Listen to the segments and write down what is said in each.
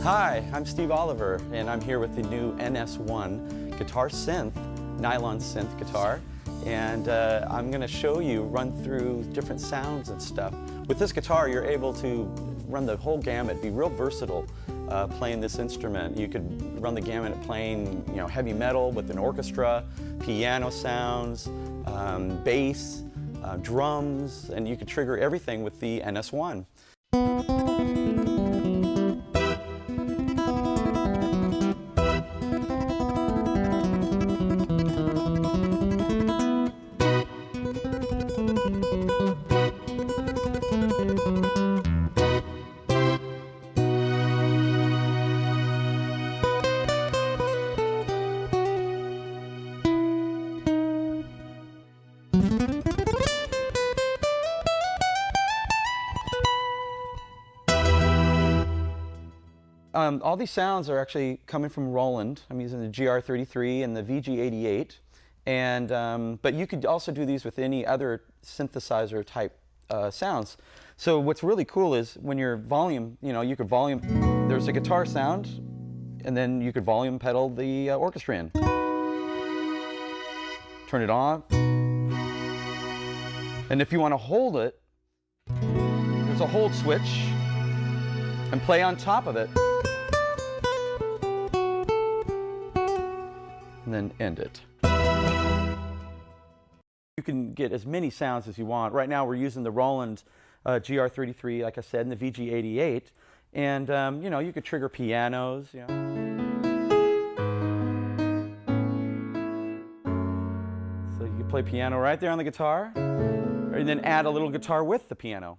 Hi, I'm Steve Oliver, and I'm here with the new NS-1 guitar synth, Nylon Synth guitar, and I'm going to show you, run through different sounds and stuff. With this guitar, you're able to run the whole gamut, be real versatile playing this instrument. You could run the gamut of playing, heavy metal with an orchestra, piano sounds, bass, drums, and you could trigger everything with the NS-1. All these sounds are actually coming from Roland. I'm using the GR33 and the VG88, and but you could also do these with any other synthesizer type sounds. So what's really cool is when you're volume, you could volume. There's a guitar sound, and then you could volume pedal the orchestra in. Turn it on, and if you want to hold it, there's a hold switch, and play on top of it. And then end it. You can get as many sounds as you want. Right now we're using the Roland GR33, like I said, and the VG88. And you could trigger pianos. So you can play piano right there on the guitar, and then add a little guitar with the piano.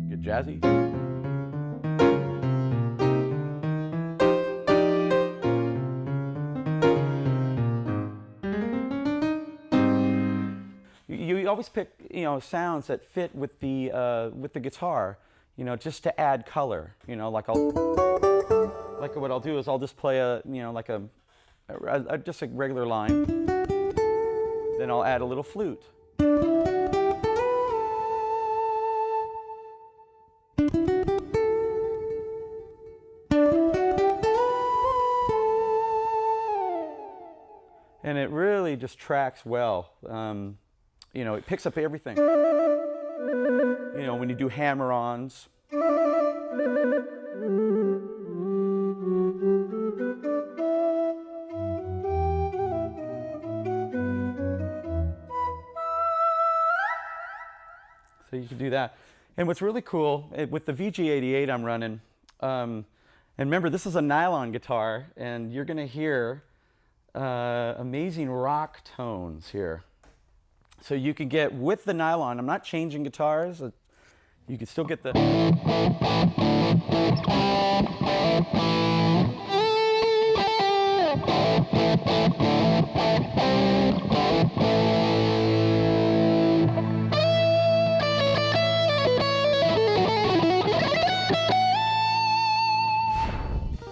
Get jazzy. You always pick, sounds that fit with the guitar, just to add color. Like what I'll do is I'll just play just a regular line. Then I'll add a little flute. And it really just tracks well. It picks up everything. When you do hammer-ons. So you can do that. And what's really cool, with the VG88 I'm running, and remember this is a nylon guitar, and you're going to hear amazing rock tones here. So you can get, with the nylon, I'm not changing guitars, you can still get the...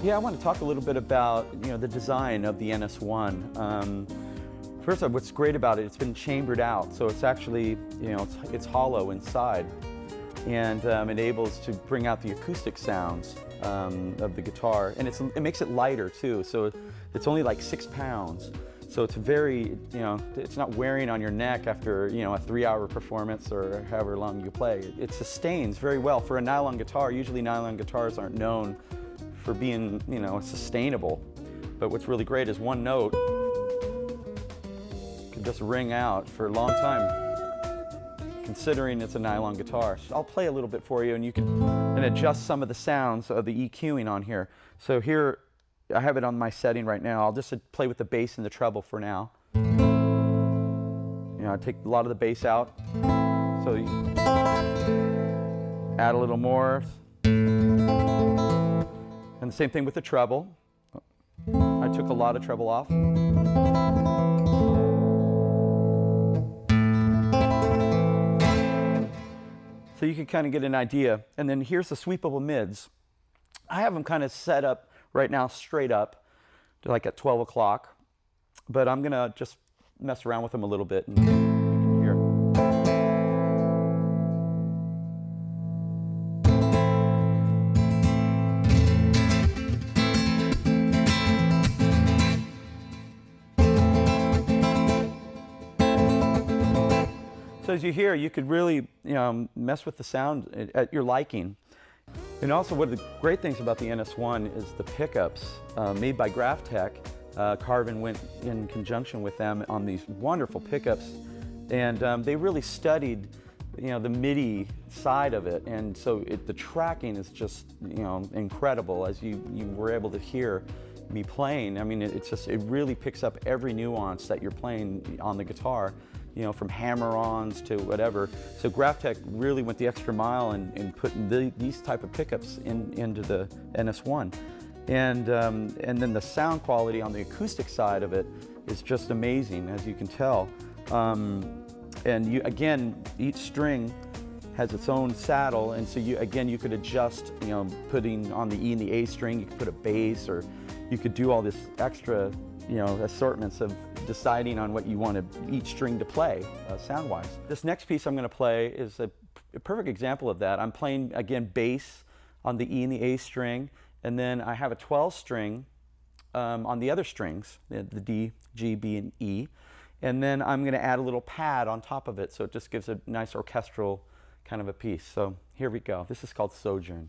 Yeah, I want to talk a little bit about the design of the NS-1. First off, what's great about it, it's been chambered out, so it's actually it's hollow inside, and enables to bring out the acoustic sounds of the guitar, and it makes it lighter too. So it's only like 6 pounds, so it's very it's not wearing on your neck after a 3-hour performance or however long you play. It sustains very well for a nylon guitar. Usually nylon guitars aren't known for being, sustainable. But what's really great is one note can just ring out for a long time, considering it's a nylon guitar. So I'll play a little bit for you, and you can adjust some of the sounds of the EQing on here. So here, I have it on my setting right now. I'll just play with the bass and the treble for now. I take a lot of the bass out. So you add a little more. And the same thing with the treble. I took a lot of treble off. So you can kind of get an idea. And then here's the sweepable mids. I have them kind of set up right now straight up to like at 12 o'clock. But I'm going to just mess around with them a little bit, and you can hear. So as you hear, you could really mess with the sound at your liking. And also one of the great things about the NS-1 is the pickups made by Graphtec. Carvin went in conjunction with them on these wonderful pickups, and they really studied the MIDI side of it, and so the tracking is just incredible, as you were able to hear me playing. I mean, it really picks up every nuance that you're playing on the guitar, from hammer-ons to whatever. So Graphtec really went the extra mile in putting these type of pickups into the NS-1. And then the sound quality on the acoustic side of it is just amazing, as you can tell. And again, each string has its own saddle, and so you could adjust, putting on the E and the A string, you could put a bass, or you could do all this extra, assortments of deciding on what you want each string to play, sound-wise. This next piece I'm going to play is a perfect example of that. I'm playing, again, bass on the E and the A string, and then I have a 12 string on the other strings, the D, G, B, and E. And then I'm going to add a little pad on top of it, so it just gives a nice orchestral kind of a piece. So here we go. This is called Sojourn.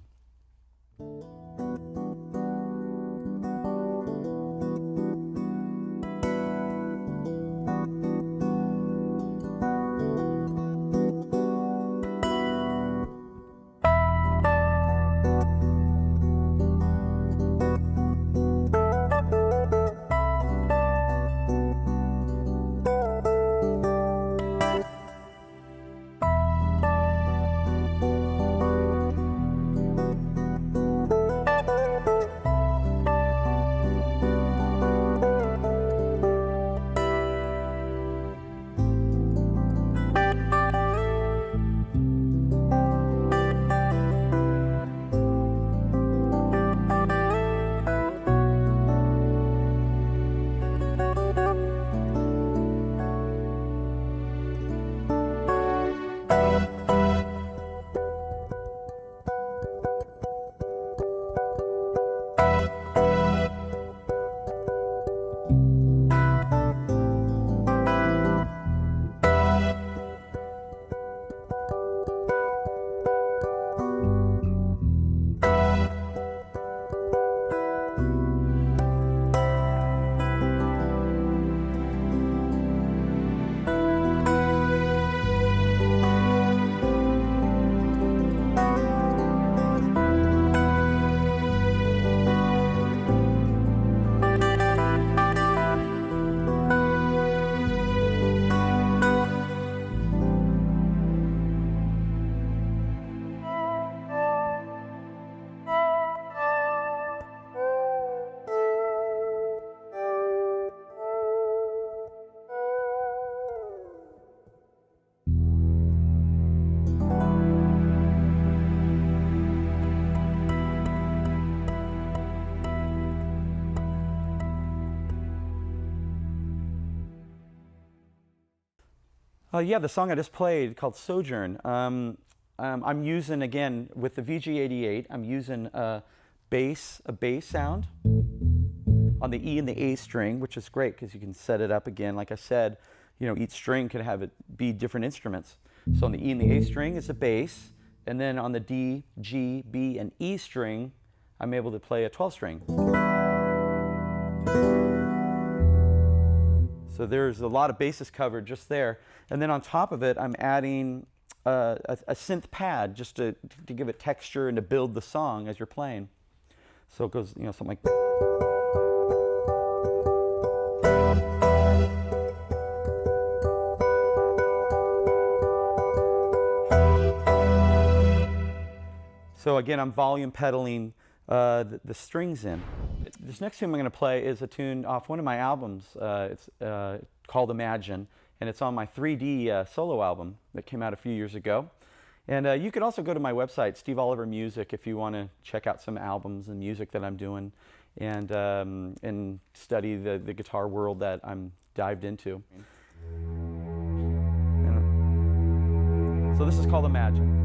Yeah, the song I just played called Sojourn. I'm using, again, with the VG88, I'm using a bass sound on the E and the A string, which is great because you can set it up again. Like I said, each string could have it be different instruments. So on the E and the A string is a bass, and then on the D, G, B, and E string, I'm able to play a 12 string. So there's a lot of bases covered just there. And then on top of it, I'm adding a synth pad just to give it texture and to build the song as you're playing. So it goes, something like that. So again, I'm volume pedaling the strings in. This next tune I'm going to play is a tune off one of my albums. It's called Imagine, and it's on my 3D solo album that came out a few years ago. And you could also go to my website, Steve Oliver Music, if you want to check out some albums and music that I'm doing, and study the guitar world that I'm dived into. So this is called Imagine.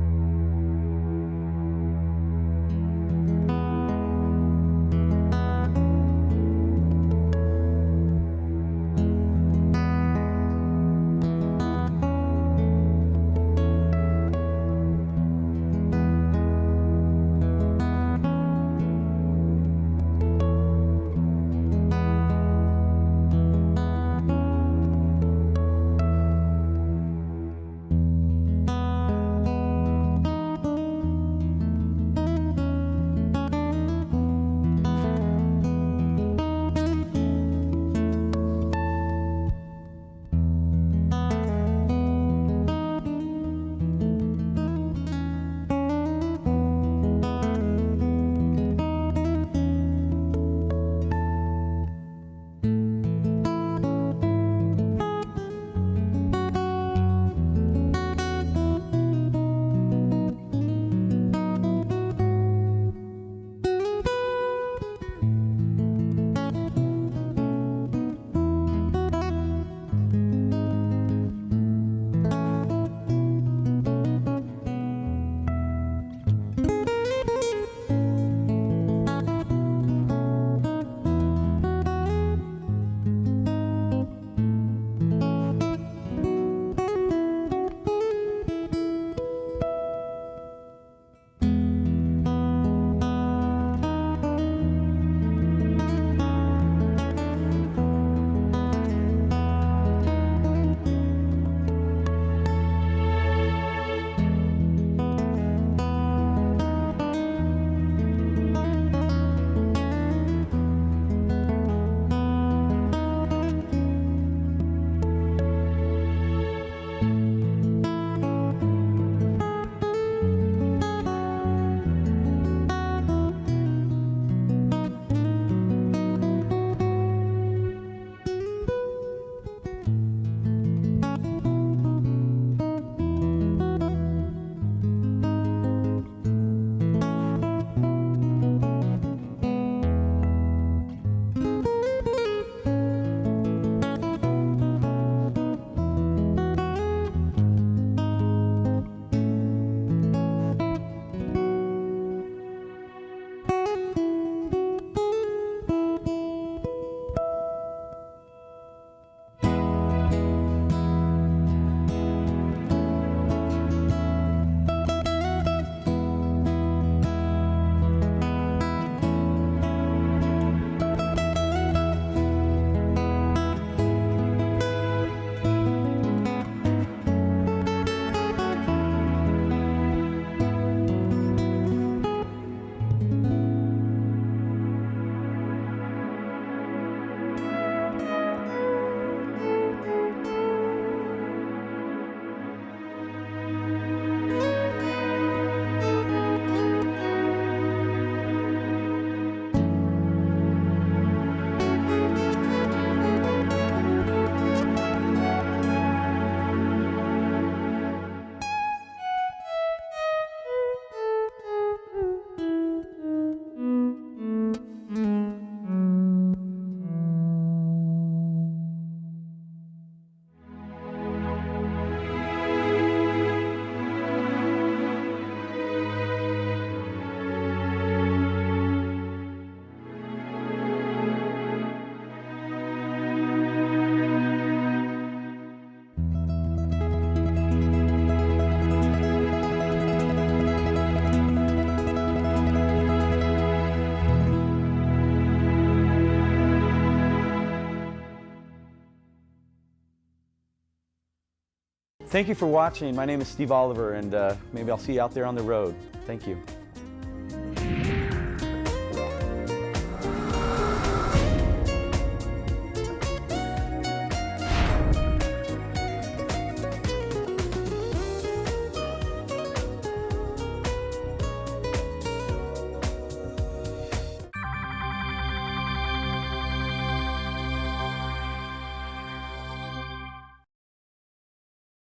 thank you for watching. My name is Steve Oliver, and maybe I'll see you out there on the road. Thank you.